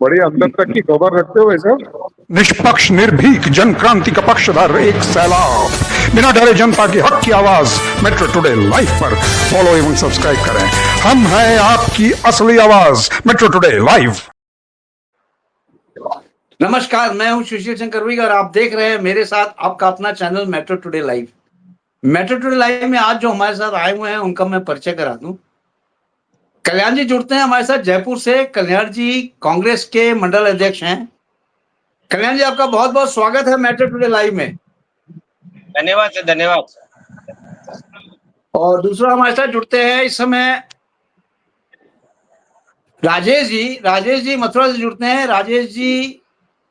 बड़े अंदर तक की खबर रखते हो ऐसा। निष्पक्ष निर्भीक जन क्रांति का पक्षधर एक सैलाब, बिना डरे जनता की हक की आवाज। मेट्रो टुडे लाइव पर फॉलो एवं सब्सक्राइब करें। हम हैं आपकी असली आवाज, मेट्रो टुडे लाइव। नमस्कार, मैं हूं सुशील चंद्र कर्वी और आप देख रहे हैं मेरे साथ आपका अपना channel metro today live. Metro today live में आज जो हमारे साथ आए हुए हैं उनका मैं परिचय करा दूं। कल्याण जी जुड़ते हैं हमारे साथ जयपुर से। कल्याण जी कांग्रेस के मंडल अध्यक्ष हैं। कल्याण जी, आपका बहुत बहुत स्वागत है मेट्रो टुडे लाइव में। धन्यवाद सर, धन्यवाद। और दूसरा हमारे साथ जुड़ते हैं इस समय राजेश जी मथुरा से जुड़ते हैं। राजेश जी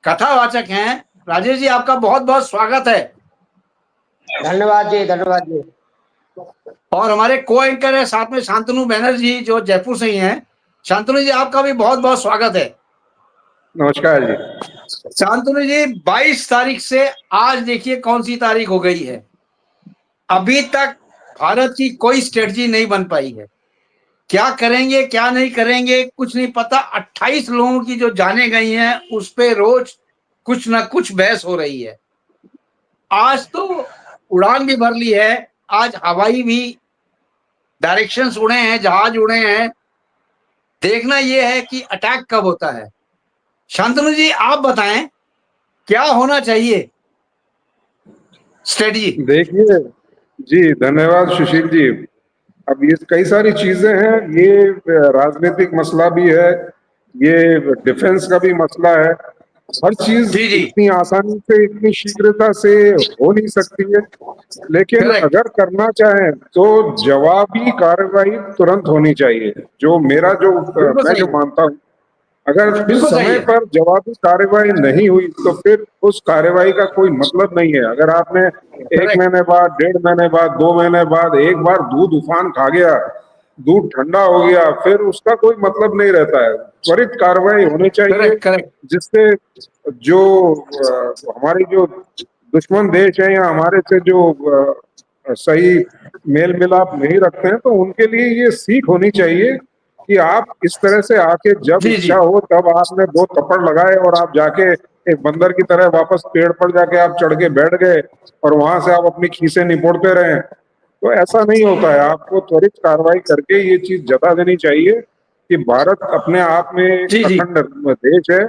कथावाचक हैं। राजेश जी, आपका बहुत बहुत स्वागत है। धन्यवाद जी, धन्यवाद जी। और हमारे को एंकर है साथ में शांतनु बैनर्जी जो जयपुर से ही हैं। शांतनु जी, आपका भी बहुत बहुत स्वागत है। नमस्कार जी। शांतनु जी, 22 तारीख से आज देखिए कौन सी तारीख हो गई है। अभी तक भारत की कोई स्ट्रेटजी नहीं बन पाई है। क्या करेंगे क्या नहीं करेंगे कुछ नहीं पता। 28 लोगों की जो जाने गई हैं उस पे रोज कुछ ना कुछ बहस हो रही है। आज तो उड़ान भी भर ली है, आज हवाई भी डायरेक्शंस उड़े हैं, जहाज उड़े हैं। देखना यह है कि अटैक कब होता है। शांतनु जी, आप बताएं क्या होना चाहिए स्ट्रेटजी। देखिए जी, धन्यवाद सुशील जी। अब ये कई सारी चीजें हैं, ये राजनीतिक मसला भी है, ये डिफेंस का भी मसला है। हर चीज जी जी, इतनी आसानी से इतनी शीघ्रता से हो नहीं सकती है, लेकिन Correct. अगर करना चाहें तो जवाबी कार्रवाई तुरंत होनी चाहिए। जो मेरा जो बिल्कुल मैं सही जो है। मानता हूँ, अगर बिल्कुल सही समय है। पर जवाबी कार्रवाई नहीं हुई तो फिर उस कार्रवाई का कोई मतलब नहीं है। अगर आपने एक Correct. महीने बाद, 1.5 महीने बाद, 2 महीने बाद एक बार दूध उफान खा गया, दूध ठंडा हो गया, फिर उसका कोई मतलब नहीं रहता है। त्वरित कार्रवाई होनी चाहिए, करेक्ट करेक्ट। जिससे जो हमारी जो दुश्मन देश है या हमारे से जो सही मेल मिलाप नहीं रखते हैं, तो उनके लिए ये सीख होनी चाहिए कि आप इस तरह से आके जब जी इच्छा जी, हो तब आपने 2 थप्पड़ लगाए और आप जाके एक बंदर की तरह वापस पेड़ पर जाके आप चढ़ के बैठ गए और वहां से आप अपनी खीसें निपोड़ते रहे। तो ऐसा नहीं होता है। आपको त्वरित कार्रवाई करके ये चीज जता देनी चाहिए कि भारत अपने आप में एक जी जी, अखंड देश है,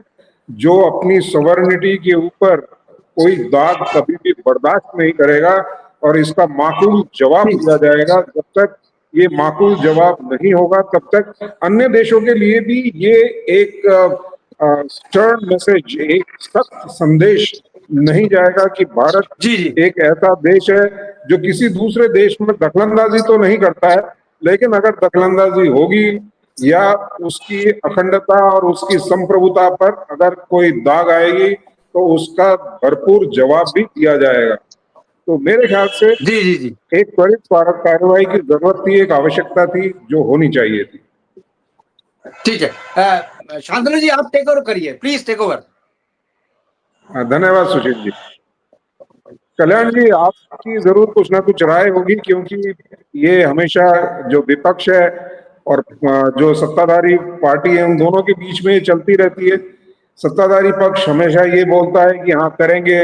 जो अपनी सॉवरेनिटी के ऊपर कोई दाग कभी भी बर्दाश्त नहीं करेगा और इसका माकूल जवाब दिया जाएगा। जब तक ये माकूल जवाब नहीं होगा तब तक अन्य देशों के लिए भी ये एक स्टर्न मैसेज, एक सख्त संदेश नहीं जाएगा कि भारत जी जी, एक ऐसा देश है जो किसी दूसरे देश में दखलंदाजी तो नहीं करता है, लेकिन अगर दखलंदाजी होगी या उसकी अखंडता और उसकी संप्रभुता पर अगर कोई दाग आएगी तो उसका भरपूर जवाब भी दिया जाएगा। तो मेरे ख्याल से जी जी जी, एक त्वरित कार्रवाई की जरूरत थी, एक आवश्यकता थी जो होनी चाहिए थी। ठीक है। शांतनु जी, आप टेक ओवर करिए, प्लीज टेक ओवर। धन्यवाद सुशील जी। कल्याण जी, आपकी जरूर कुछ ना कुछ राय होगी, क्योंकि ये हमेशा जो विपक्ष है और जो सत्ताधारी पार्टी है, उन दोनों के बीच में ये चलती रहती है। सत्ताधारी पक्ष हमेशा ये बोलता है कि हाँ करेंगे,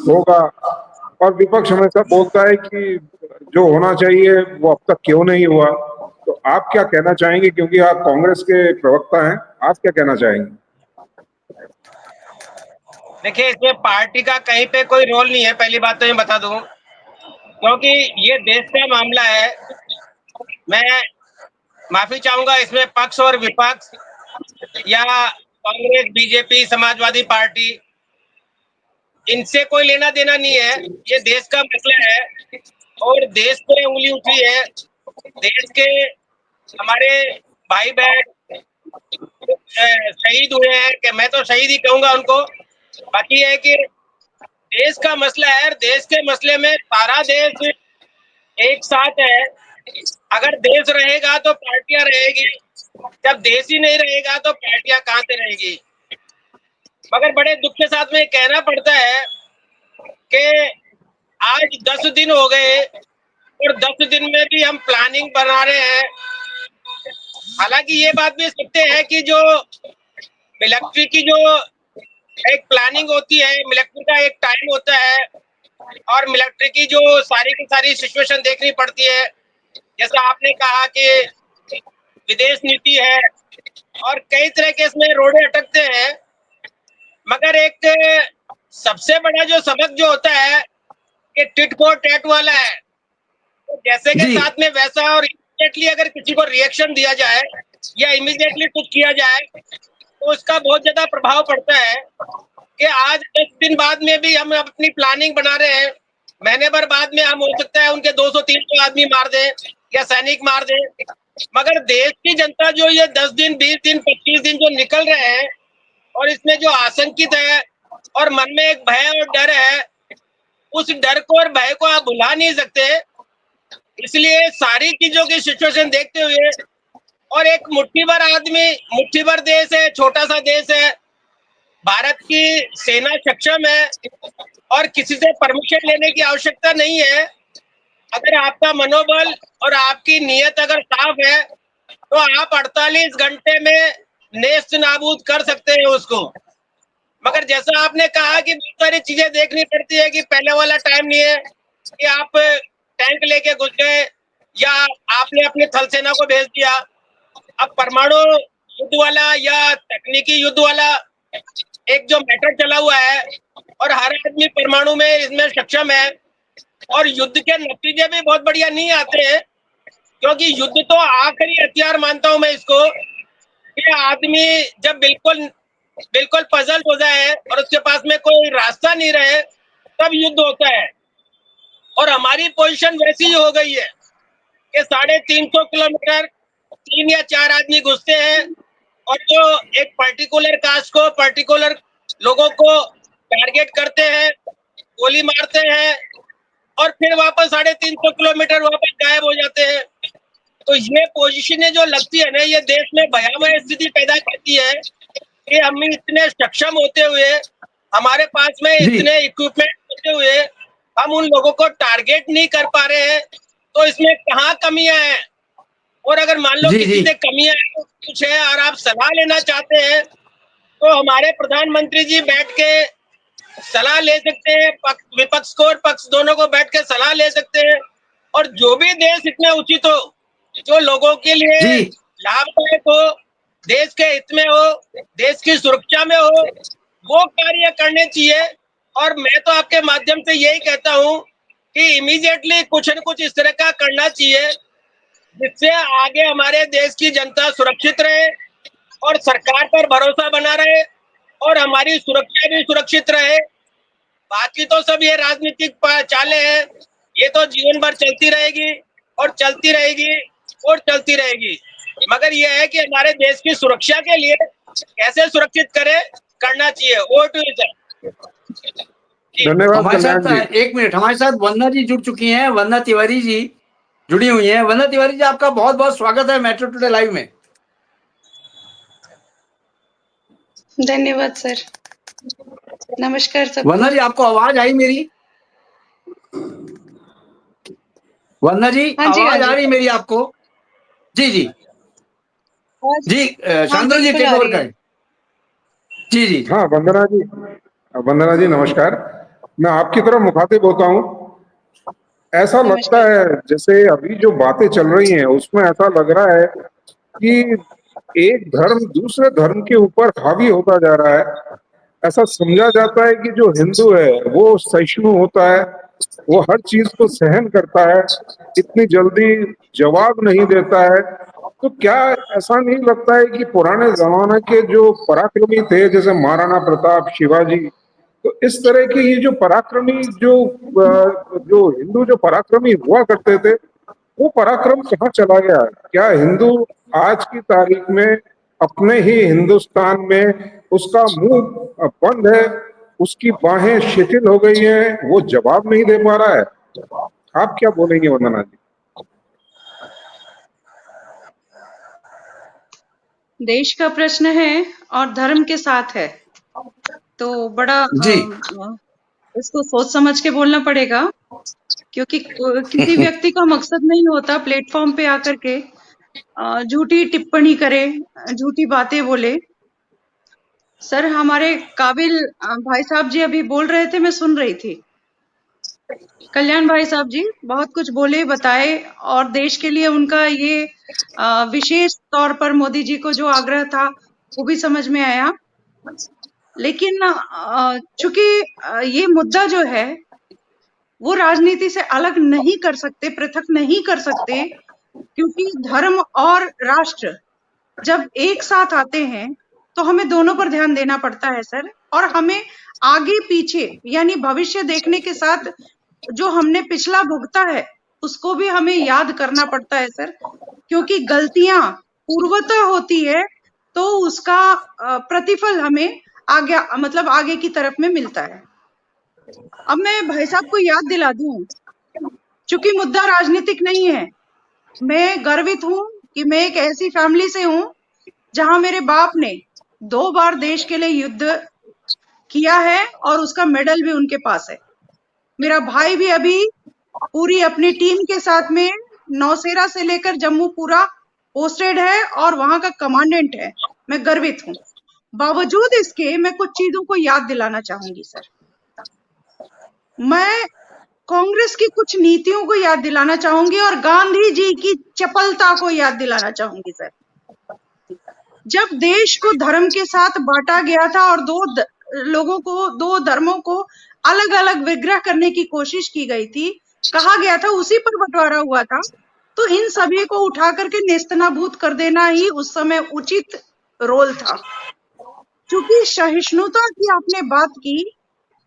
होगा, और विपक्ष हमेशा बोलता है कि जो होना चाहिए वो अब तक क्यों नहीं हुआ। तो आप क्या कहना चाहेंगे, क्योंकि आप कांग्रेस के प्रवक्ता हैं, आप क्या कहना चाहेंगे? देखिए, इसमें पार्टी का कहीं पे कोई रोल नहीं है, पहली बात तो मैं बता दूं, क्योंकि ये देश का मामला है। मैं माफी चाहूंगा, इसमें पक्ष और विपक्ष या कांग्रेस, बीजेपी, समाजवादी पार्टी, इनसे कोई लेना देना नहीं है। ये देश का मसला है और देश पे उंगली उठी है। देश के हमारे भाई बहन शहीद हुए हैं, कि मैं तो शहीद ही कहूंगा उनको। बाकी है कि देश का मसला है, देश के मसले में सारा देश एक साथ है। अगर देश रहेगा तो पार्टियां रहेगी, जब देश ही नहीं रहेगा तो पार्टियां कहां से रहेगी। मगर बड़े दुख के साथ में कहना पड़ता है कि आज 10 दिन हो गए और 10 दिन में भी हम प्लानिंग बना रहे हैं। हालांकि ये बात भी सत्य है कि जो मिलिट्री की जो एक प्लानिंग होती है, मिलिट्री का एक टाइम होता है और मिलिट्री की जो सारी की सारी सिचुएशन देखनी पड़ती है। जैसा आपने कहा कि विदेश नीति है और कई तरह के इसमें रोड़े अटकते हैं, मगर एक सबसे बड़ा जो सबक जो होता है कि टिट फॉर टैट वाला है, तो जैसे के जी साथ में वैसा, और इमीडिएटली अगर किसी को रिएक्शन दिया जाए या इमीडिएटली कुछ किया जाए तो उसका बहुत ज्यादा प्रभाव पड़ता है कि आज 10 दिन बाद में भी हम अपनी प्लानिंग बना रहे हैं, महीने भर बाद में हम हो सकता है उनके 200-300 आदमी मार दें या सैनिक मार दें, मगर देश की जनता जो ये 10 दिन 20 दिन 25 दिन जो निकल रहे हैं और इसमें जो आशंकित है और मन में एक भय और डर है, उस डर को और भय को आप भुला नहीं सकते। इसलिए सारी चीजों की सिचुएशन देखते हुए, और एक मुट्ठी भर आदमी, मुट्ठी भर देश है, छोटा सा देश है, भारत की सेना सक्षम है और किसी से परमिशन लेने की आवश्यकता नहीं है। अगर आपका मनोबल और आपकी नीयत अगर साफ है तो आप 48 घंटे में नेस्त नाबूद कर सकते हैं उसको। मगर जैसा आपने कहा कि बहुत सारी चीजें देखनी पड़ती है कि पहले वाला टाइम नहीं है कि आप टैंक लेके घुस गए या आपने अपने थल सेना को भेज दिया। अब परमाणु युद्ध वाला या तकनीकी युद्ध वाला एक जो मैटर चला हुआ है और हर आदमी परमाणु में इसमें सक्षम है, और युद्ध के नतीजे भी बहुत बढ़िया नहीं आते हैं, क्योंकि युद्ध तो आखिरी हथियार मानता हूं मैं इसको, कि आदमी जब बिल्कुल पजल हो जाए और उसके पास में कोई रास्ता नहीं रहे तब युद्ध होता है। और हमारी पोजीशन वैसी ही हो गई है कि 350 किलोमीटर 3 या 4 आदमी घुसते हैं और जो एक पर्टिकुलर कास्ट को, पर्टिकुलर लोगों को टारगेट करते हैं, गोली मारते हैं और फिर वापस 350 किलोमीटर वापस गायब हो जाते हैं। तो ये पोजीशनें जो लगती है ना, ये देश में भयावह स्थिति पैदा करती है कि हम इतने सक्षम होते हुए, हमारे पास में जी इतने इक्विपमेंट होते हुए, हम उन लोगों को टारगेट नहीं कर पा रहे हैं। तो इसमें कहाँ कमियां हैं, और अगर मान लो जी किसी जी से कमियां कुछ है और आप सलाह लेना चाहते हैं तो हमारे प्रधानमंत्री जी बैठ के सलाह ले सकते हैं, विपक्ष को और पक्ष दोनों को बैठ के सलाह ले सकते हैं, और जो भी देश इतना उचित हो, जो लोगों के लिए जी लाभदायक हो, देश के हित में हो, देश की सुरक्षा में हो, वो कार्य करने चाहिए। और मैं तो आपके माध्यम से यही कहता हूं कि इमीडिएटली कुछ न कुछ इस तरह का करना चाहिए जिससे आगे हमारे देश की जनता सुरक्षित रहे और सरकार पर भरोसा बना रहे और हमारी सुरक्षा भी सुरक्षित रहे। बाकी तो सब ये राजनीतिक चालें हैं, ये तो जीवन भर चलती रहेगी और चलती रहेगी और चलती रहेगी, मगर ये है कि हमारे देश की सुरक्षा के लिए कैसे सुरक्षित करें, करना चाहिए। Over to you sir. धन्यवाद हमारे कल्याण साथ जी। एक मिनट, हमारे साथ वंदना जी जुड़ चुकी हैं। वंदना तिवारी जी जुड़ी हुई हैं। वंदना तिवारी जी, आपका बहुत बहुत स्वागत है मेट्रो टुडे लाइव में। धन्यवाद सर। नमस्कार सबको। वंदना जी, आपको आवाज आई मेरी? वंदना जी, हाँ जी, हाँ आवाज आ जी। रही मेरी आपको? जी जी जी, हाँ, शांतनु जी बिल्कुल टेक आ ओवर रही है। करें। जी जी हाँ वंदना जी नमस्कार। मैं आपकी तरफ मुखातिब होता हूँ। ऐसा लगता नमस्कार। है जैसे अभी जो बातें चल रही हैं उसमें ऐसा लग रहा है कि एक धर्म दूसरे धर्म के ऊपर हावी होता जा रहा है। ऐसा समझा जाता है कि जो हिंदू है वो सहिष्णु होता है, वो हर चीज को सहन करता है, इतनी जल्दी जवाब नहीं देता है। तो क्या ऐसा नहीं लगता है कि पुराने जमाने के जो पराक्रमी थे जैसे महाराणा प्रताप, शिवाजी, तो इस तरह के ये जो पराक्रमी जो हिंदू जो पराक्रमी हुआ करते थे, वो पराक्रम कहाँ चला गया? क्या हिंदू आज की तारीख में अपने ही हिंदुस्तान में उसका मुंह बंद है, उसकी बाहें शिथिल हो गई हैं, वो जवाब नहीं दे पा रहा है? आप क्या बोलेंगे वंदना जी? देश का प्रश्न है और धर्म के साथ है, तो बड़ा जी इसको सोच समझ के बोलना पड़ेगा, क्योंकि किसी व्यक्ति का मकसद नहीं होता प्लेटफॉर्म पे आकर के झूठी टिप्पणी करे, झूठी बातें बोले। सर हमारे काबिल भाई साहब जी अभी बोल रहे थे, मैं सुन रही थी। कल्याण भाई साहब जी बहुत कुछ बोले, बताए, और देश के लिए उनका ये विशेष तौर पर मोदी जी को जो आग्रह था वो भी समझ में आया। लेकिन चूंकि ये मुद्दा जो है वो राजनीति से अलग नहीं कर सकते, पृथक नहीं कर सकते, क्योंकि धर्म और राष्ट्र जब एक साथ आते हैं तो हमें दोनों पर ध्यान देना पड़ता है सर। और हमें आगे पीछे यानी भविष्य देखने के साथ जो हमने पिछला भुगता है उसको भी हमें याद करना पड़ता है सर, क्योंकि गलतियां पूर्वतः होती है तो उसका प्रतिफल हमें आगे मतलब आगे की तरफ में मिलता है। अब मैं भाई साहब को याद दिला दूं, चूंकि मुद्दा राजनीतिक नहीं है, मैं गर्वित हूं कि मैं एक ऐसी फैमिली से हूं जहां मेरे बाप ने 2 बार देश के लिए युद्ध किया है और उसका मेडल भी उनके पास है। मेरा भाई भी अभी पूरी अपनी टीम के साथ में नौसेरा से लेकर जम्मू पूरा पोस्टेड है और वहां का कमांडेंट है। मैं गर्वित हूं। बावजूद इसके मैं कुछ चीजों को याद दिलाना चाहूंगी सर। मैं कांग्रेस की कुछ नीतियों को याद दिलाना चाहूंगी और गांधी जी की चपलता को याद दिलाना चाहूंगी सर। जब देश को धर्म के साथ बांटा गया था और दो धर्मों को अलग अलग विग्रह करने की कोशिश की गई थी, कहा गया था उसी पर बंटवारा हुआ था, तो इन सभी को उठा करके नेस्तनाबूद कर देना ही उस समय उचित रोल था। क्योंकि सहिष्णुता की आपने बात की,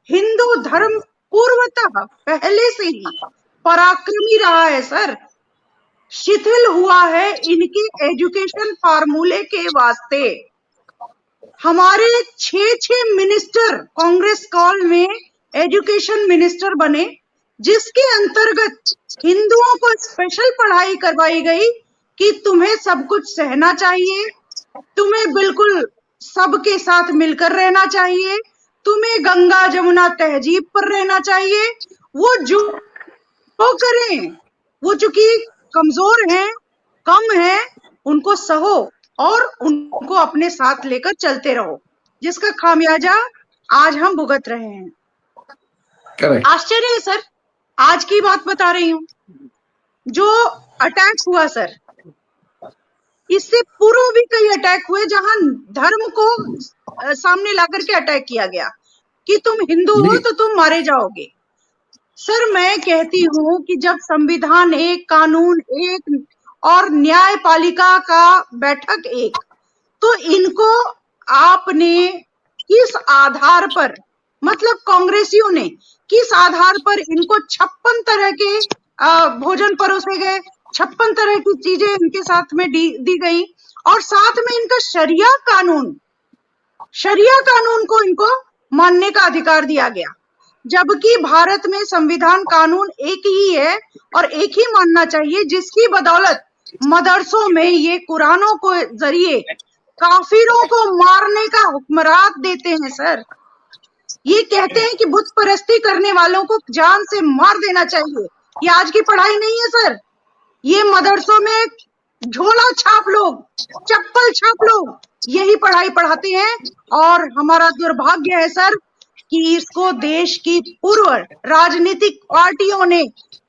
हिंदू धर्म पूर्वतः पहले से ही पराक्रमी रहा है सर। शिथिल हुआ है इनके एजुकेशन फार्मूले के वास्ते। हमारे 6 मिनिस्टर कांग्रेस कॉल में एजुकेशन मिनिस्टर बने, जिसके अंतर्गत हिंदुओं को स्पेशल पढ़ाई करवाई गई कि तुम्हें सब कुछ सहना चाहिए, तुम्हें बिल्कुल सबके साथ मिलकर रहना चाहिए, तुम्हें गंगा जमुना तहजीब पर रहना चाहिए। वो जो करें, वो चूंकि कमजोर हैं, कम हैं, उनको सहो और उनको अपने साथ लेकर चलते रहो, जिसका खामियाजा आज हम भुगत रहे हैं। करेक्ट। आश्चर्य है सर, आज की बात बता रही हूँ, जो अटैक हुआ सर, इससे पूर्व भी कई अटैक हुए जहां धर्म को सामने लाकर के अटैक किया गया कि तुम हिंदू हो तो तुम मारे जाओगे। सर मैं कहती हूँ कि जब संविधान एक, कानून एक और न्यायपालिका का बैठक एक, तो इनको आपने किस आधार पर, मतलब कांग्रेसियों ने किस आधार पर इनको 56 तरह के भोजन परोसे गए, 56 तरह की चीजें इनके साथ में दी गई, और साथ में इनका शरिया कानून को इनको मानने का अधिकार दिया गया, जबकि भारत में संविधान कानून एक ही है और एक ही मानना चाहिए, जिसकी बदौलत मदरसों में ये कुरानों को जरिए काफिरों को मारने का हुक्मरात देते हैं सर। ये कहते हैं कि बुत परस्ती करने वालों को जान से मार देना चाहिए। ये आज की पढ़ाई नहीं है सर, ये मदरसों में झोला छाप लोग, चप्पल छाप लोग यही पढ़ाई पढ़ाते हैं। और हमारा दुर्भाग्य है सर कि इसको देश की पूर्व राजनीतिक पार्टियों ने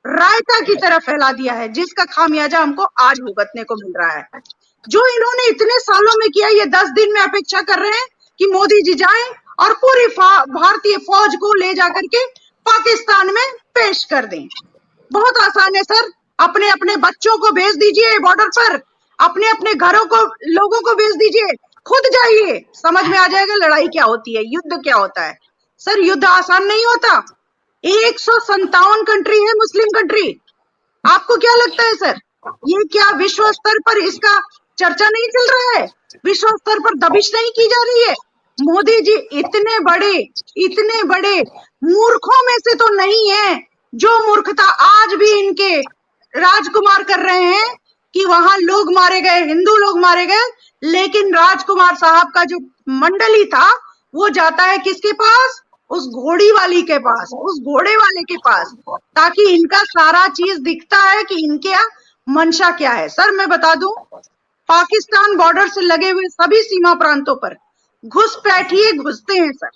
रायता की तरह फैला दिया है, जिसका खामियाजा हमको आज भुगतने को मिल रहा है। जो इन्होंने इतने सालों में किया, ये 10 दिन में अपेक्षा कर रहे हैं कि मोदी जी जाएं और पूरी भारतीय फौज को ले जाकर के पाकिस्तान में पेश कर दें। बहुत आसान है सर, अपने अपने बच्चों को भेज दीजिए बॉर्डर पर, अपने अपने घरों को, लोगों को भेज दीजिए, खुद जाइए, समझ में आ जाएगा लड़ाई क्या होती है, युद्ध क्या होता है। सर युद्ध आसान नहीं होता। 157 कंट्री है, मुस्लिम कंट्री। आपको क्या लगता है सर, ये क्या विश्व स्तर पर इसका चर्चा नहीं चल रहा है, विश्व स्तर पर दबिश नहीं की जा रही है? मोदी जी इतने बड़े मूर्खों में से तो नहीं है, जो मूर्खता आज भी इनके राजकुमार कर रहे हैं कि वहां लोग मारे गए, हिंदू लोग मारे गए, लेकिन राजकुमार साहब का जो मंडली था वो जाता है किसके पास? उस घोड़ी वाली के पास, उस घोड़े वाले के पास, ताकि इनका सारा चीज दिखता है कि इनके मंशा क्या है। सर मैं बता दूं, पाकिस्तान बॉर्डर से लगे हुए सभी सीमा प्रांतों पर घुसपैठिए घुसते हैं सर,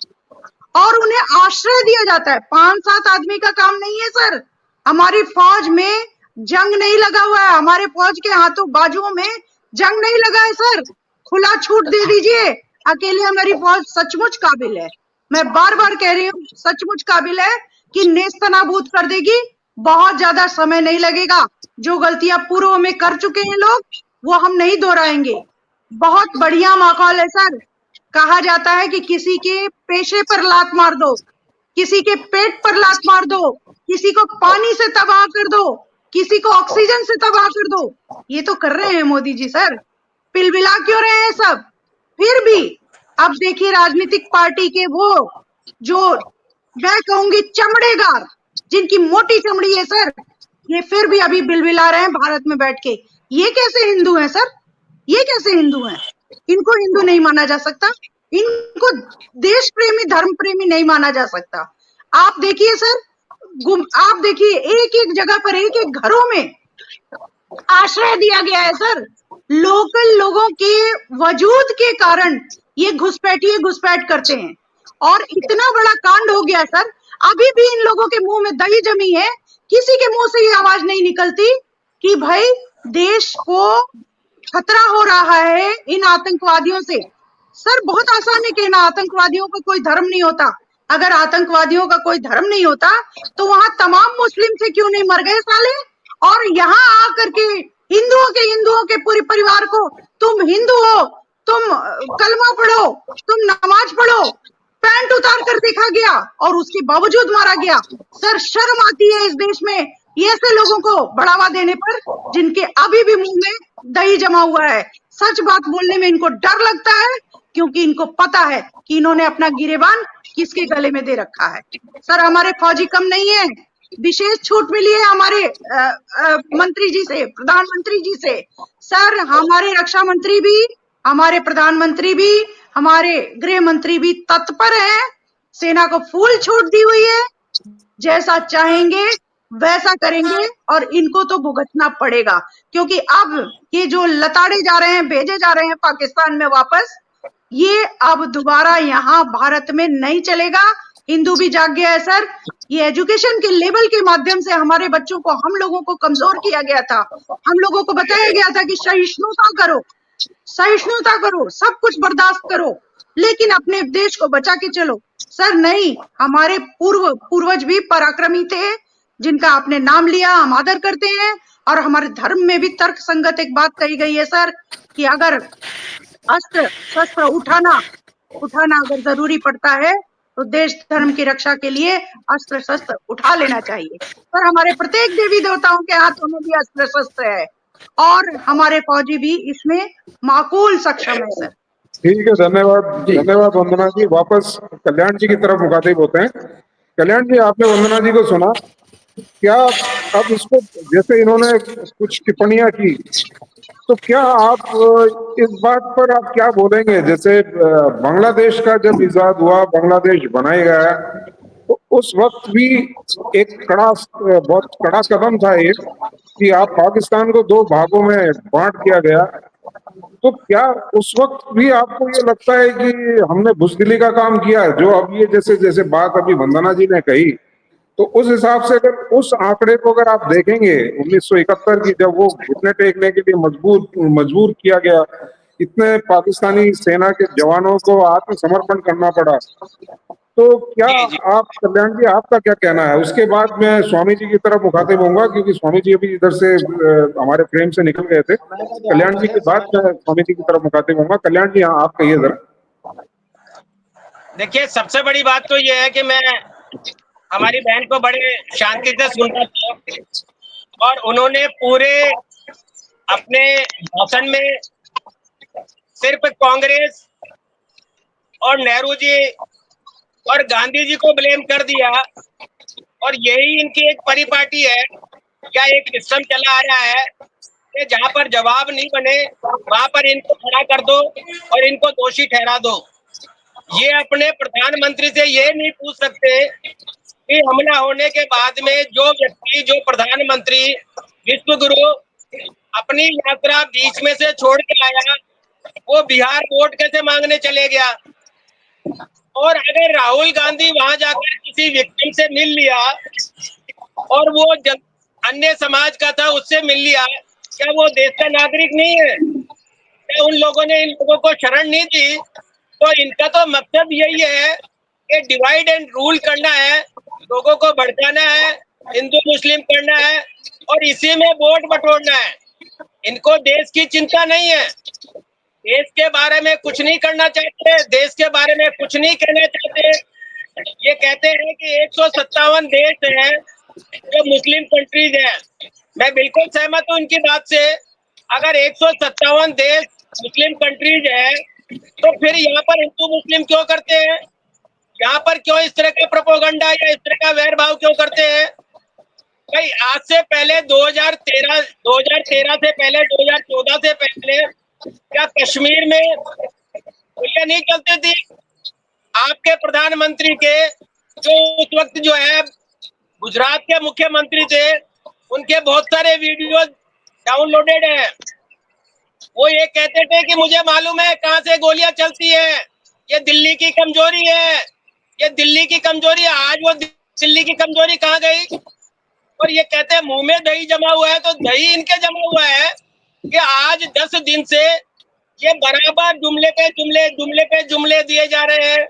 और उन्हें आश्रय दिया जाता है। 5-7 आदमी का काम नहीं है सर। हमारी फौज में जंग नहीं लगा हुआ है, हमारे फौज के हाथों बाजुओं में जंग नहीं लगा है सर। खुला छूट दे दीजिए, अकेले हमारी फौज सचमुच काबिल है, मैं बार बार कह रही हूँ, सचमुच काबिल है कि नेस्तनाबूद कर देगी। बहुत ज्यादा समय नहीं लगेगा। जो गलतियां पूर्व में कर चुके हैं लोग, वो हम नहीं दोहराएंगे। बहुत बढ़िया माहौल है सर। कहा जाता है कि किसी के पेशे पर लात मार दो, किसी के पेट पर लात मार दो, किसी को पानी से तबाह कर दो, किसी को ऑक्सीजन से तबाह कर दो। ये तो कर रहे हैं मोदी जी सर। पिलबिला क्यों रहे हैं सब? फिर भी अब देखिए राजनीतिक पार्टी के वो जो मैं कहूंगी चमड़ेदार, जिनकी मोटी चमड़ी है सर, ये फिर भी अभी बिलबिला रहे हैं भारत में बैठ के। ये कैसे हिंदू हैं सर? ये कैसे हिंदू हैं? इनको हिंदू नहीं माना जा सकता, इनको देश प्रेमी धर्म प्रेमी नहीं माना जा सकता। आप देखिए सर, आप देखिए एक एक जगह पर, एक एक घरों में आश्रय दिया गया है सर। लोकल लोगों के वजूद के कारण ये घुसपैठ करते हैं, और इतना बड़ा कांड हो गया सर। अभी भी इन लोगों के मुंह में दही जमी है, किसी के मुंह से ये आवाज नहीं निकलती कि भाई देश को खतरा हो रहा है इन आतंकवादियों से। सर बहुत आसान है कहना आतंकवादियों का कोई धर्म नहीं होता। अगर आतंकवादियों का कोई धर्म नहीं होता तो वहां तमाम मुस्लिम से क्यों नहीं मर गए साले? और यहाँ आकर के हिंदुओं के पूरे परिवार को, तुम हिंदू हो, तुम कलमा पढ़ो, तुम नमाज पढ़ो, पैंट उतार कर देखा गया और उसके बावजूद मारा गया। सर शर्म आती है इस देश में ये ऐसे लोगों को बढ़ावा देने पर, जिनके अभी भी मुंह में दही जमा हुआ है। सच बात बोलने में इनको डर लगता है, क्योंकि इनको पता है कि इन्होंने अपना गिरेबान किसके गले में दे रखा है। सर हमारे फौजी कम नहीं है, विशेष छूट मिली है हमारे मंत्री जी से, प्रधानमंत्री जी से। सर हमारे रक्षा मंत्री भी, हमारे प्रधानमंत्री भी, हमारे गृह मंत्री भी तत्पर हैं, सेना को फुल छूट दी हुई है। जैसा चाहेंगे वैसा करेंगे, और इनको तो भुगतना पड़ेगा, क्योंकि अब ये जो लताड़े जा रहे हैं, भेजे जा रहे हैं पाकिस्तान में वापस, ये अब दोबारा यहाँ भारत में नहीं चलेगा। हिंदू भी जाग गया है सर। ये एजुकेशन के लेवल के माध्यम से हमारे बच्चों को, हम लोगों को कमजोर किया गया था। हम लोगों को बताया गया था कि सहिष्णुता करो, सहिष्णुता करो, सब कुछ बर्दाश्त करो, लेकिन अपने देश को बचा के चलो। सर नहीं, हमारे पूर्वज भी पराक्रमी थे, जिनका आपने नाम लिया, हम आदर करते हैं। और हमारे धर्म में भी तर्क संगत एक बात कही गई है सर, कि अगर अस्त्र शस्त्र उठाना अगर जरूरी पड़ता है तो देश धर्म की रक्षा के लिए अस्त्र शस्त्र उठा लेना चाहिए। सर हमारे प्रत्येक देवी देवताओं के हाथों में भी अस्त्र शस्त्र है, और हमारे फौजी भी इसमें माकूल सक्षम है सर। ठीक है, धन्यवाद धन्यवाद वंदना जी। वापस कल्याण जी की तरफ मुखातिब होते हैं। कल्याण जी, आपने वंदना जी को सुना, क्या अब इसको, जैसे इन्होंने कुछ टिप्पणियां की, तो क्या आप इस बात पर आप क्या बोलेंगे? जैसे बांग्लादेश का जब इजाद हुआ, बांग्लादेश बनाया गया, तो उस वक्त भी एक बहुत कड़ा कदम था ये, कि आप पाकिस्तान को 2 भागों में बांट दिया गया। तो क्या उस वक्त भी आपको ये लगता है कि हमने बुज़दिली का काम किया है? जो अब ये जैसे जैसे बात अभी वंदना जी ने कही, तो उस हिसाब से अगर उस आंकड़े को अगर आप देखेंगे 1971 की, जब वो घुटने टेकने के लिए मजबूर किया गया, इतने पाकिस्तानी सेना के जवानों को आत्मसमर्पण करना पड़ा, तो क्या आप, कल्याण जी आपका क्या कहना है? उसके बाद मैं स्वामी जी की तरफ मुखातिब होऊंगा, क्योंकि स्वामी जी अभी इधर से हमारे फ्रेम से निकल गए थे। कल्याण जी के बाद मैं स्वामी जी की तरफ मुखातिब होऊंगा। कल्याण जी, हाँ आप कहिए जरा। देखिए, सबसे बड़ी बात तो ये है कि मैं हमारी बहन को बड़े शांति से सुनता था, और उन्होंने पूरे अपने भाषण में सिर्फ कांग्रेस और नेहरू जी और गांधी जी को ब्लेम कर दिया, और यही इनकी एक परिपाटी है, या एक सिस्टम चला आ रहा है कि जहां पर जवाब नहीं बने वहां पर इनको खड़ा कर दो और इनको दोषी ठहरा दो। ये अपने प्रधानमंत्री से ये नहीं पूछ सकते कि हमला होने के बाद में जो व्यक्ति, जो प्रधानमंत्री, विश्व गुरु अपनी यात्रा बीच में से छोड़ के आया, वो बिहार वोट कैसे मांगने चले गया? और अगर राहुल गांधी वहां जाकर किसी विक्टिम से मिल लिया और वो अन्य समाज का था, उससे मिल लिया, क्या वो देश का नागरिक नहीं है? क्या उन लोगों ने इन लोगों को शरण नहीं दी? तो इनका तो मकसद यही है कि डिवाइड एंड रूल करना है, लोगों को भड़काना है, हिंदू मुस्लिम करना है और इसी में वोट बटोरना है। इनको देश की चिंता नहीं है, देश के बारे में कुछ नहीं करना चाहते, देश के बारे में कुछ नहीं कहना चाहते। ये कहते हैं कि 157 देश हैं जो मुस्लिम कंट्रीज हैं। मैं बिल्कुल सहमत हूँ इनकी बात से। अगर 157 देश मुस्लिम कंट्रीज है तो फिर यहाँ पर हिंदू मुस्लिम क्यों करते हैं? यहाँ पर क्यों इस तरह का प्रोपोगंडा या इस तरह का वैरभाव क्यों करते हैं? भाई आज से पहले 2013 से पहले 2014 से पहले क्या कश्मीर में गोलियां नहीं चलती थी? आपके प्रधानमंत्री के जो उस वक्त जो है गुजरात के मुख्यमंत्री थे, उनके बहुत सारे वीडियो डाउनलोडेड है। वो ये कहते थे कि मुझे मालूम है कहां से गोलियां चलती है, ये दिल्ली की कमजोरी है, ये दिल्ली की कमजोरी है। आज वो दिल्ली की कमजोरी कहां गई? और ये कहते हैं मुंह में दही जमा हुआ है, तो दही इनके जमा हुआ है कि आज 10 दिन से ये बराबर जुमले पे जुमले दिए जा रहे हैं।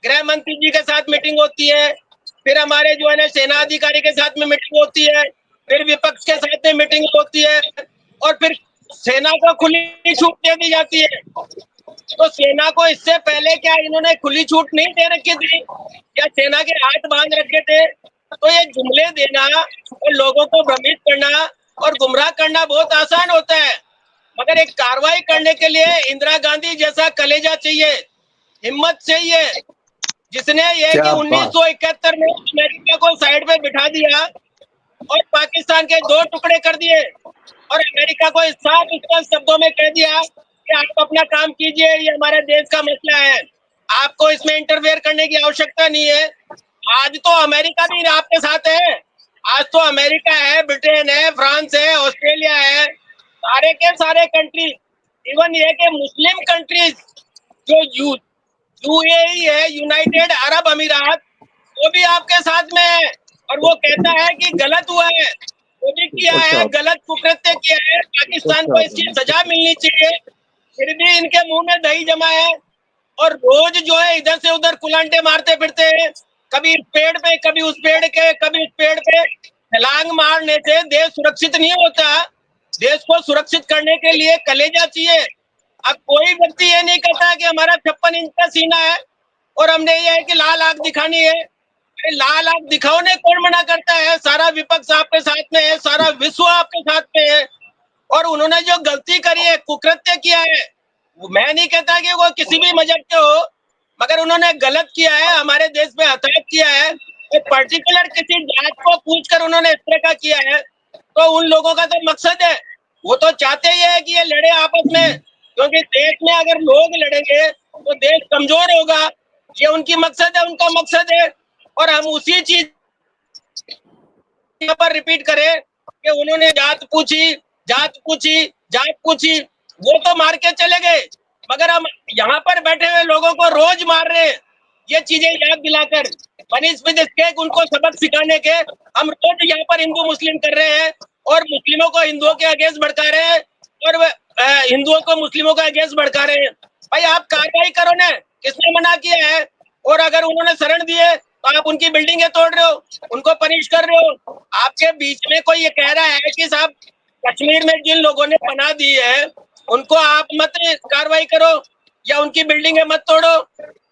गृह मंत्री जी के साथ मीटिंग होती है, फिर हमारे जो है ना सेना अधिकारी के साथ में मीटिंग होती है, फिर विपक्ष के साथ में मीटिंग होती है और फिर सेना को खुली छूट दे दी जाती है। तो सेना को इससे पहले क्या इन्होंने खुली छूट नहीं दे रखी थी या सेना के हाथ बांध रखे थे? तो ये जुमले देना और लोगों को भ्रमित करना और गुमराह करना बहुत आसान होता है, मगर एक कार्रवाई करने के लिए इंदिरा गांधी जैसा कलेजा चाहिए, हिम्मत चाहिए, जिसने ये कि 1971 में अमेरिका को साइड पे बिठा दिया और पाकिस्तान के 2 टुकड़े कर दिए और अमेरिका को साफ स्पष्ट शब्दों में कह दिया कि आप अपना काम कीजिए, ये हमारे देश का मसला है, आपको इसमें इंटरफेयर करने की आवश्यकता नहीं है। आज तो अमेरिका भी आपके साथ है, आज तो अमेरिका है, ब्रिटेन है, फ्रांस है, ऑस्ट्रेलिया है, सारे के सारे कंट्री, इवन ये कि मुस्लिम कंट्रीज जो यूएई है, यूनाइटेड अरब अमीरात, वो भी आपके साथ में है और वो कहता है कि गलत हुआ है, वो भी किया है, गलत कुकृत्य किया है, पाकिस्तान को इसकी सजा मिलनी चाहिए, फिर भी इनके मुंह में दही जमा है और रोज जो है इधर से उधर कुलांटे मारते फिरते हैं, कभी इस पेड़ पे, कभी उस पेड़ के, कभी इस पेड़ पे। छलांग मारने से देश सुरक्षित नहीं होता, देश को सुरक्षित करने के लिए कलेजा चाहिए। अब कोई व्यक्ति ये नहीं कहता कि हमारा 56 इंच का सीना है और हमने ये है कि लाल आंख दिखानी है। लाल आंख दिखाओ ने कौन मना करता है? सारा विपक्ष आपके साथ में है, सारा विश्व आपके साथ में है और उन्होंने जो गलती करी है, कुकृत्य किया है, मैं नहीं कहता कि वो किसी भी मजहब के हो, मगर उन्होंने गलत किया है, हमारे देश में अटैक किया है, तो पर्टिकुलर किसी जात को पूछकर उन्होंने इस तरह का किया है। तो उन लोगों का तो मकसद है, वो तो चाहते ही है कि ये लड़े आपस में, क्योंकि देश में अगर लोग लड़ेंगे तो देश कमजोर होगा, ये उनकी मकसद है, उनका मकसद है। और हम उसी चीज यहाँ पर रिपीट करें कि उन्होंने जात पूछी, वो तो मार के चले गए, मगर हम यहाँ पर बैठे हुए लोगों को रोज मार रहे हैं, ये चीजें याद दिलाकर उनको सबक सिखाने के हम रोज यहाँ पर हिंदू मुस्लिम कर रहे हैं और मुस्लिमों को हिंदुओं के अगेंस्ट भड़का रहे हैं और हिंदुओं को मुस्लिमों के अगेंस्ट भड़का रहे हैं। भाई आप कार्रवाई करो ना, किसने मना किया है? और अगर उन्होंने शरण दिए तो आप उनकी बिल्डिंगें तोड़ रहे हो, उनको पनिश कर रहे हो। आपके बीच में कोई ये कह रहा है कि साहब कश्मीर में जिन लोगों ने पनाह दी है उनको आप मत कार्रवाई करो या उनकी बिल्डिंगें मत तोड़ो,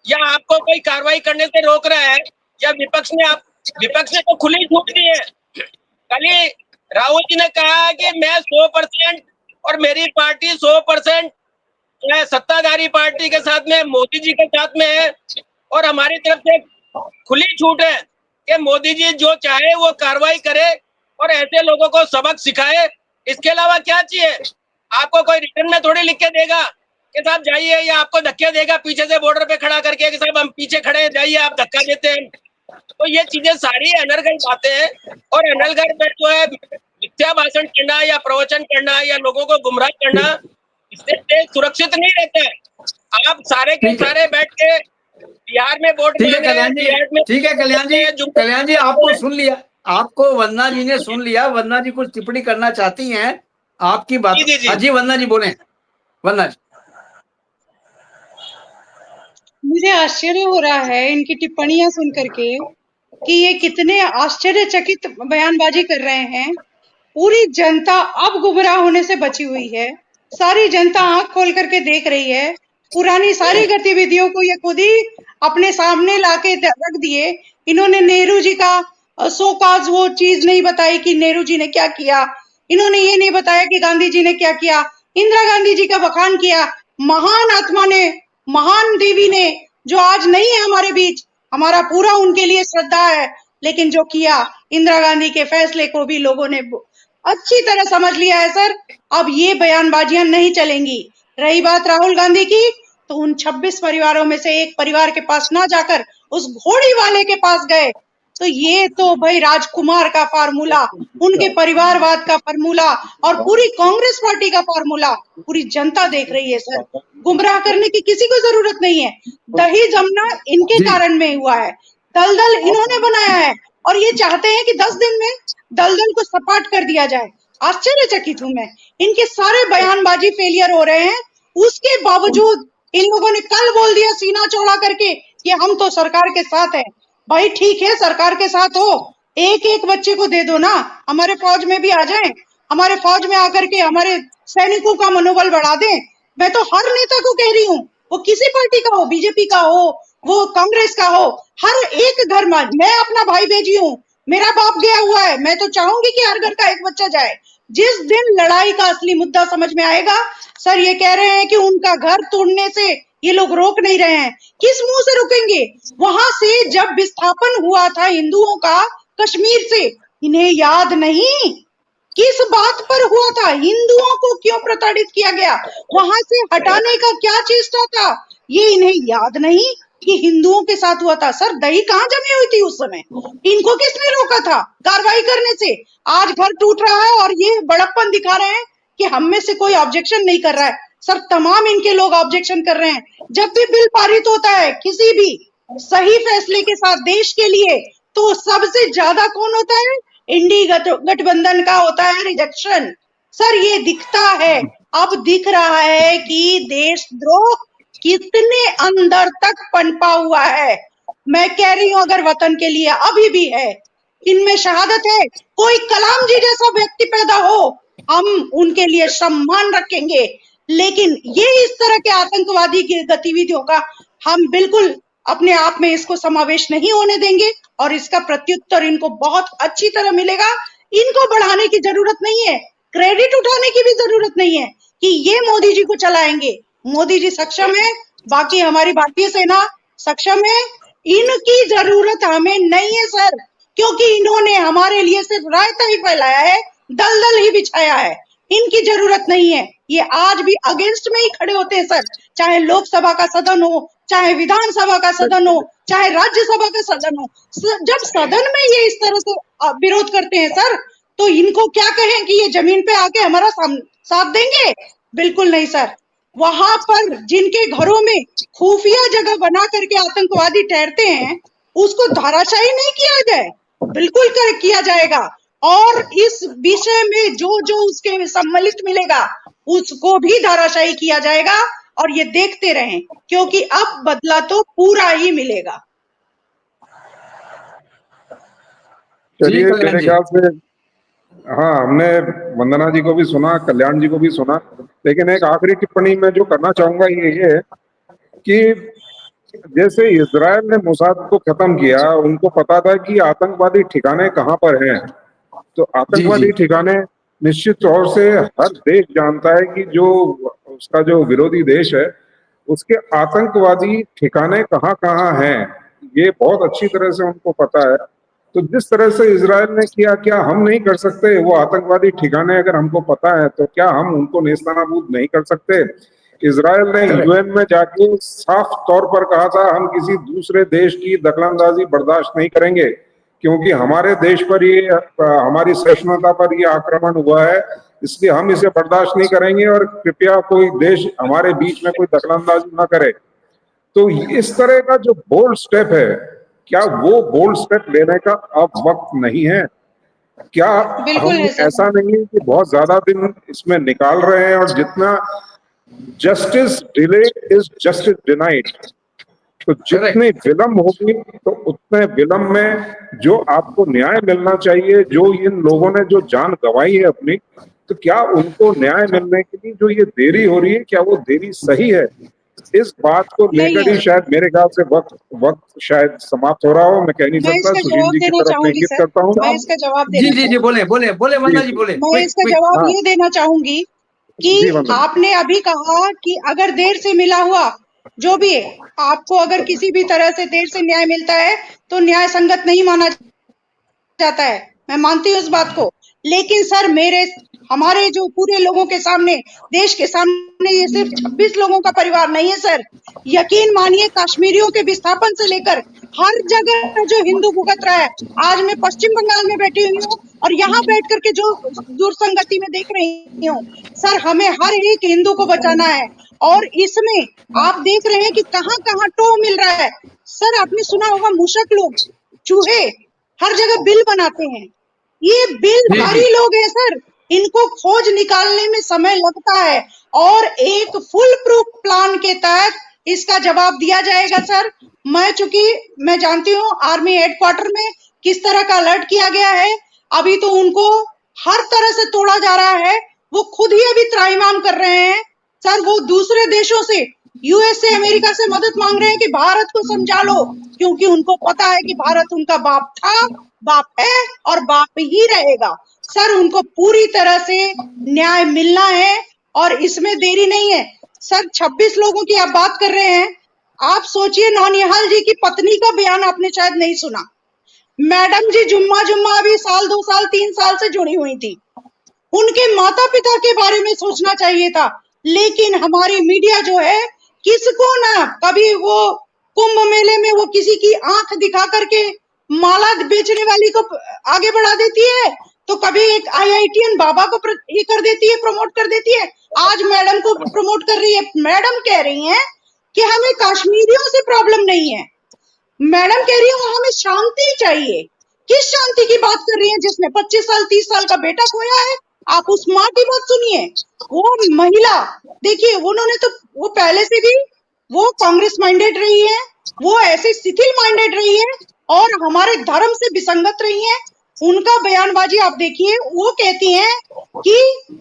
या आपको कोई कार्रवाई करने से रोक रहा है, या विपक्ष ने तो खुली छूट दी है। कल ही राहुल जी ने कहा कि मैं 100% और मेरी पार्टी 100% सत्ताधारी पार्टी के साथ में, मोदी जी के साथ में है और हमारी तरफ से खुली छूट है कि मोदी जी जो चाहे वो कार्रवाई करे और ऐसे लोगों को सबक सिखाए। इसके अलावा क्या चाहिए? आपको कोई रिटर्न में थोड़ी लिख के देगा कि साहब जाइए, या आपको धक्के देगा पीछे से बॉर्डर पे खड़ा करके कि साहब हम पीछे खड़े हैं, जाइए, आप धक्का देते हैं। तो ये चीजें सारी अनर्गल बातें हैं और अनर्गल में जो है मिथ्या भाषण करना या प्रवचन करना या लोगों को गुमराह करना, इससे देश सुरक्षित नहीं रहता है। आप सारे के सारे बैठ के बिहार में वोट ठीक है मांग रहे हैं, कल्याण जी, बिहार में ठीक है कल्याण जी, कल्याण जी आपको सुन लिया, आपको वंदना जी ने सुन लिया। वंदना जी कुछ टिप्पणी करना चाहती हैं आपकी बात। जी। हाँ जी वंदना जी बोले, वंदना जी। मुझे आश्चर्य हो रहा है इनकी टिप्पणियां सुन करके कि ये कितने आश्चर्यचकित बयानबाजी कर रहे हैं। पूरी जनता अब गुमराह होने से बची हुई है। सारी जनता आंख खोल करके देख रही है। पुरानी सारी गतिविधियों को ये खुद ही अपने सामने लाके रख दिए। इन्होंने नेहरू जी का सो काज वो चीज नहीं बताई कि नेहरू जी ने क्या किया। इन्होंने ये नहीं बताया कि गांधी जी ने क्या किया। इंदिरा गांधी जी का बखान किया। महान आत्मा ने, महान देवी ने, जो आज नहीं है हमारे बीच, हमारा पूरा उनके लिए श्रद्धा है, लेकिन जो किया, इंदिरा गांधी के फैसले को भी लोगों ने अच्छी तरह समझ लिया है सर। अब ये बयानबाजियां नहीं चलेंगी। रही बात राहुल गांधी की, तो उन 26 परिवारों में से एक परिवार के पास ना जाकर उस घोड़ी वाले के पास गए, तो ये तो भाई राजकुमार का फार्मूला, उनके परिवारवाद का फार्मूला और पूरी कांग्रेस पार्टी का फार्मूला पूरी जनता देख रही है सर। गुमराह करने की किसी को जरूरत नहीं है। दही जमना इनके जी कारण में हुआ है। दलदल इन्होंने बनाया है और ये चाहते हैं कि 10 दिन में दलदल को सपाट कर दिया जाए। आश्चर्यचकित हूं मैं। इनके सारे बयानबाजी फेलियर हो रहे हैं। उसके बावजूद इन लोगों ने कल बोल दिया सीना चौड़ा करके कि हम तो सरकार के साथ हैं। भाई ठीक है, सरकार के साथ हो, एक एक बच्चे को दे दो ना, हमारे फौज में भी आ जाएं, हमारे फौज में आकर के हमारे सैनिकों का मनोबल बढ़ा दें। मैं तो हर नेता को कह रही हूँ, वो किसी पार्टी का हो, बीजेपी का हो, वो कांग्रेस का हो, हर एक घर में मैं अपना भाई भेजी हूँ, मेरा बाप गया हुआ है, मैं तो चाहूंगी कि हर घर का एक बच्चा जाए। जिस दिन लड़ाई का असली मुद्दा समझ में आएगा, सर ये कह रहे हैं कि उनका घर तोड़ने से ये लोग रोक नहीं रहे हैं, किस मुंह से रुकेंगे? वहां से जब विस्थापन हुआ था हिंदुओं का कश्मीर से, इन्हें याद नहीं किस बात पर हुआ था, हिंदुओं को क्यों प्रताड़ित किया गया, वहां से हटाने का क्या चेष्टा था, ये इन्हें याद नहीं कि हिंदुओं के साथ हुआ था। सर दही कहाँ जमी हुई थी उस समय? इनको किसने रोका था कार्रवाई करने से? आज घर टूट रहा है और ये बड़प्पन दिखा रहे हैं कि हम में से कोई ऑब्जेक्शन नहीं कर रहा है। सर तमाम इनके लोग ऑब्जेक्शन कर रहे हैं। जब भी बिल पारित होता है किसी भी सही फैसले के साथ देश के लिए, तो सबसे ज्यादा कौन होता है? इंडी गठबंधन का होता है रिजेक्शन। सर ये दिखता है, अब दिख रहा है कि देशद्रोह कितने अंदर तक पनपा हुआ है। मैं कह रही हूं अगर वतन के लिए अभी भी है, इनमें शहादत है, कोई कलाम जी जैसा व्यक्ति पैदा हो, हम उनके लिए सम्मान रखेंगे, लेकिन ये इस तरह के आतंकवादी की गतिविधियों का हम बिल्कुल अपने आप में इसको समावेश नहीं होने देंगे और इसका प्रत्युत्तर इनको बहुत अच्छी तरह मिलेगा। इनको बढ़ाने की जरूरत नहीं है, क्रेडिट उठाने की भी जरूरत नहीं है कि ये मोदी जी को चलाएंगे। मोदी जी सक्षम है, बाकी हमारी भारतीय सेना सक्षम है, इनकी जरूरत हमें नहीं है सर, क्योंकि इन्होंने हमारे लिए सिर्फ रायता ही फैलाया है, दलदल ही बिछाया है, इनकी जरूरत नहीं है। ये आज भी अगेंस्ट में ही खड़े होते हैं सर, चाहे लोकसभा का सदन हो, चाहे विधानसभा का सदन हो, चाहे राज्यसभा का सदन हो। जब सदन में ये इस तरह से विरोध करते हैं सर, तो इनको क्या कहें कि ये जमीन पे आके हमारा साथ देंगे? बिल्कुल नहीं सर। वहां पर जिनके घरों में खुफिया जगह बना करके आतंकवादी ठहरते हैं, उसको धराशायी नहीं किया जाए, बिल्कुल किया जाएगा। और इस विषय में जो जो उसके सम्मिलित मिलेगा उसको भी धराशायी किया जाएगा। और ये देखते रहें, क्योंकि अब बदला तो पूरा ही मिलेगा। चलिए मेरे ख्याल से हाँ, हमने वंदना जी को भी सुना, कल्याण जी को भी सुना, लेकिन एक आखिरी टिप्पणी में जो करना चाहूंगा ये है कि जैसे इजराइल ने मोसाद को खत्म किया, उनको पता था कि आतंकवादी ठिकाने कहाँ पर हैं, तो आतंकवादी ठिकाने निश्चित तौर से हर देश जानता है कि जो उसका जो विरोधी देश है उसके आतंकवादी ठिकाने कहाँ कहाँ हैं, ये बहुत अच्छी तरह से उनको पता है। तो जिस तरह से इजराइल ने किया, क्या हम नहीं कर सकते? वो आतंकवादी ठिकाने अगर हमको पता है तो क्या हम उनको नेस्तनाबूद नहीं कर सकते? इजराइल ने यूएन में जाके साफ तौर पर कहा था हम किसी दूसरे देश की दखलंदाजी बर्दाश्त नहीं करेंगे, क्योंकि हमारे देश पर ये, हमारी सहिष्णुता पर ये आक्रमण हुआ है, इसलिए हम इसे बर्दाश्त नहीं करेंगे और कृपया कोई देश हमारे बीच में कोई दखलंदाजी न करे। तो इस तरह का जो बोल्ड स्टेप है, क्या वो बोल्ड स्टेप लेने का अब वक्त नहीं है? क्या बिल्कुल हम है सर। ऐसा नहीं है कि बहुत ज्यादा दिन इसमें निकाल रहे हैं, और जितना justice delayed is justice denied, तो जितने विलम्ब होगी तो उतने विलम्ब में जो आपको न्याय मिलना चाहिए, जो इन लोगों ने जो जान गंवाई है अपनी, तो क्या उनको न्याय मिलने के लिए जो ये देरी हो रही है, क्या वो देरी सही है? इस बात को नहीं लेकर है ही शायद मेरे ख्याल से वक्त शायद समाप्त हो रहा हो, मैं कह नहीं मैं सकता। इसका सुशील जवाब जी की देना तरफ मैं चाहूंगी इंगित सर। करता हूँ। मैं इसका जवाब जी देना जी जी, चाहूंगी। बोले बोले बोले वंदना जी, जी, बोले मैं क्विक इसका क्विक। जवाब हाँ ये देना चाहूंगी कि जी वंदना। आपने अभी कहा कि अगर देर से मिला हुआ जो भी है, आपको अगर किसी भी तरह से देर से न्याय मिलता है तो न्याय संगत नहीं माना जाता है। मैं मानती हूँ इस बात को, लेकिन सर हमारे जो पूरे लोगों के सामने, देश के सामने, ये सिर्फ 26 लोगों का परिवार नहीं है सर। यकीन मानिए, कश्मीरियों के विस्थापन से लेकर हर जगह जो हिंदू भुगत रहा है। आज मैं पश्चिम बंगाल में बैठी हुई हूँ और यहाँ बैठ करके जो दूरसंगति में देख रही हूँ सर, हमें हर एक हिंदू को बचाना है। और इसमें आप देख रहे हैं कि कहाँ कहाँ टो मिल रहा है। सर आपने सुना होगा, मूषक लोग, चूहे हर जगह बिल बनाते हैं। ये जी जी बिलधारी लोग हैं सर, इनको खोज निकालने में समय लगता है और एक फुल प्रूफ प्लान के तहत इसका जवाब दिया जाएगा सर। चूंकि मैं जानती हूँ आर्मी हेडक्वार्टर में किस तरह का अलर्ट किया गया है, अभी तो उनको हर तरह से तोड़ा जा रहा है। वो खुद ही अभी त्राहिमाम कर रहे हैं सर, वो दूसरे देशों से, यूएसए, अमेरिका से मदद मांग रहे हैं कि भारत को समझा लो, क्योंकि उनको पता है कि भारत उनका बाप था, बाप है और बाप ही रहेगा। सर उनको पूरी तरह से न्याय मिलना है और इसमें देरी नहीं है सर। 26 लोगों की आप बात कर रहे हैं, आप सोचिए, नौनिहाल जी की पत्नी का बयान आपने शायद नहीं सुना। मैडम जी जुम्मा जुम्मा अभी साल 2 साल 3 साल से जुड़ी हुई थी, उनके माता पिता के बारे में सोचना चाहिए था। लेकिन हमारी मीडिया जो है, किसको ना, कभी वो कुंभ मेले में वो किसी की आंख दिखा करके माला बेचने वाली को आगे बढ़ा देती है, तो कभी एक आईआईटीएन बाबा को ये कर देती है, प्रमोट कर देती है। आज मैडम को प्रमोट कर रही है। मैडम कह रही हैं कि हमें कश्मीरियों से प्रॉब्लम नहीं है। मैडम कह रही है हमें शांति चाहिए। किस शांति की बात कर रही है जिसने 25 साल 30 साल का बेटा खोया है? आप उस माँ की बात सुनिए। वो महिला, देखिए, उन्होंने तो, वो पहले से भी वो कांग्रेस माइंडेड रही है, वो ऐसे शिथिल माइंडेड रही है और हमारे धर्म से विसंगत रही है। उनका बयानबाजी आप देखिए, वो कहती हैं कि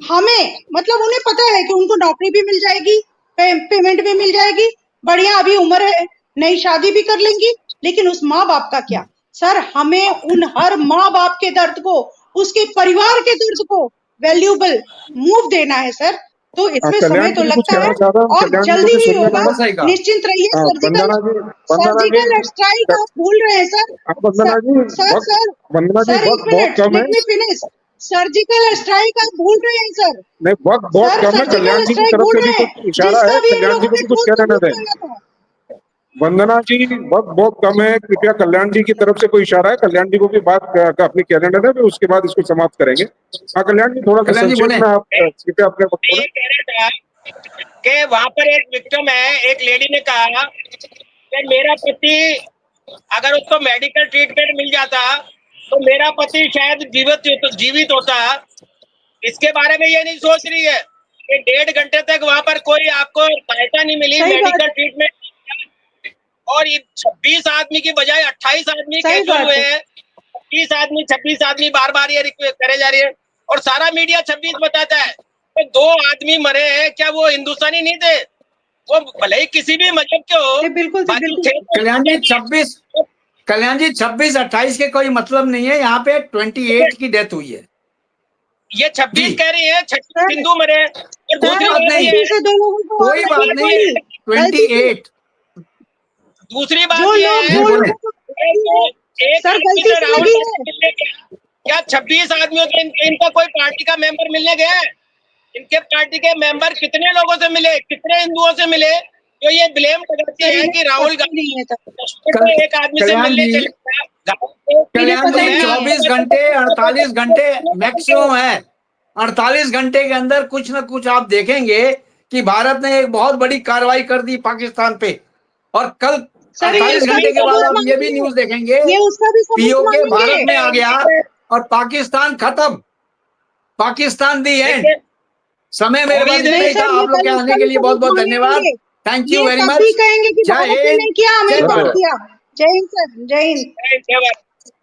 हमें, मतलब उन्हें पता है कि उनको नौकरी भी मिल जाएगी, पेमेंट भी मिल जाएगी, बढ़िया अभी उम्र है, नई शादी भी कर लेंगी, लेकिन उस माँ बाप का क्या? सर हमें उन हर माँ बाप के दर्द को, उसके परिवार के दर्द को वैल्यूबल मूव देना है सर। तो इसमें समय कल्याण तो जी भी कुछ लगता है कहना चाह रहा हूँ, और कल्याण जी जल्दी मुझे ही सुनिए होगा, मैडम। सही कहा। निश्चिंत रहिए। वंदना जी, सर्जिकल स्ट्राइक आप भूल रहे हैं सर। वंदना जी, सर वक्त, सर वंदना जी, सर, एक वक्त बहुत मिनट, कम है। Let me finish. Surgical strike आप भूल रहे हैं सर। नहीं, वक्त बहुत सर कम है। सर्जिकल कल्याण जी की स्ट्राइक तरफ भूल से भी रहे हैं, कुछ इशारा है, जिसका भी इन कल्याण जी लोगों को ने भी कुछ ठोस कहने न सबूत दें। मांगा था। वंदना जी, वक्त बहुत कम है, कृपया कल्याण जी की तरफ से कोई इशारा है, कल्याण जी को भी बात का अपनी कहने न दें, फिर उसके बाद इसको समाप्त करेंगे। हाँ कल्याण जी, थोड़ा सा कल्याण जी संक्षेप बोले। में आप कृपया अपने वक्त मैं बोलें। ये कह रहा था कि वहां पर एक विक्टिम है, एक लेडी ने कहा कि मेरा पति, अगर उसको मेडिकल ट्रीटमेंट मिल जाता तो मेरा पति शायद जीवित होता। इसके बारे में ये नहीं सोच रही है कि 1.5 घंटे तक वहां पर कोई आपको सहायता नहीं मिली, सही बात मेडिकल है, ट्रीटमेंट, और ये 26 आदमी की बजाय 28 आदमी सही कैजुअल बात हुए है। हैं। 26 आदमी बार बार ये रिक्वेस्ट करे जा रही है और सारा मीडिया 26 बताता है। तो 2 आदमी मरे हैं, क्या वो हिंदुस्तानी नहीं थे? वो भले ही किसी भी मजहब के हो, बिल्कुल बाकी बिल्कुल। थे तो कल्याण जी 26 28 के कोई मतलब नहीं है, यहाँ पे 28 की डेथ हुई है। ये 26 जी कह रही है, 26 सर हिंदू मरे। और कोई दूसरी बात बात नहीं, ये गलती है, से 2 लोगों को और कोई बात लगी, नहीं है। गलती से 28। दूसरी जो बात ये लोग जी है बोल बोले। रहे कि हैं एक सर, आदमी गलती से से राहुल लगी गांधी है। मिलने गया, क्या 26 आदमियों से इनका कोई पार्टी का मेंबर मिलने गया है? इनके पार्टी के मेंबर कितने लोगों से मिले, कितने हिंदुओं से मिले? जो ये ब्लेम लगाती सर है इन्हें कि राहुल पता ही गांधी नहीं है सर। एक आदमी से कल्याण मिलने जी, चले गया। इन्हें कल्याण पता जी ही नहीं है। 24 घंटे 48 घंटे मैक्सिमम है। 48 घंटे के अंदर कुछ ना कुछ आप देखेंगे कि भारत ने एक बहुत बड़ी कार्रवाई कर दी पाकिस्तान पे। और कल सर, ये 48 उसका घंटे भी के बाद सबूत हम ये भी मांगेंगे। न्यूज देखेंगे ये उसका भी सबूत पीओके भारत में मांगेंगे। आ गया और पाकिस्तान खत्म, पाकिस्तान दी एंड। देखिए, समय मेरे पास नहीं इतना ही था। सर, ये आप लोग कल के उसका आने के भी लिए बहुत सबूत बहुत धन्यवाद। मांगेंगे। थैंक यू ये वेरी तब मच। भी कहेंगे कि जय भारत ने हिंद, नहीं किया, जय अमेरिका ने भारत। किया। जय हिंद सर, जय हिंद। जय भारत।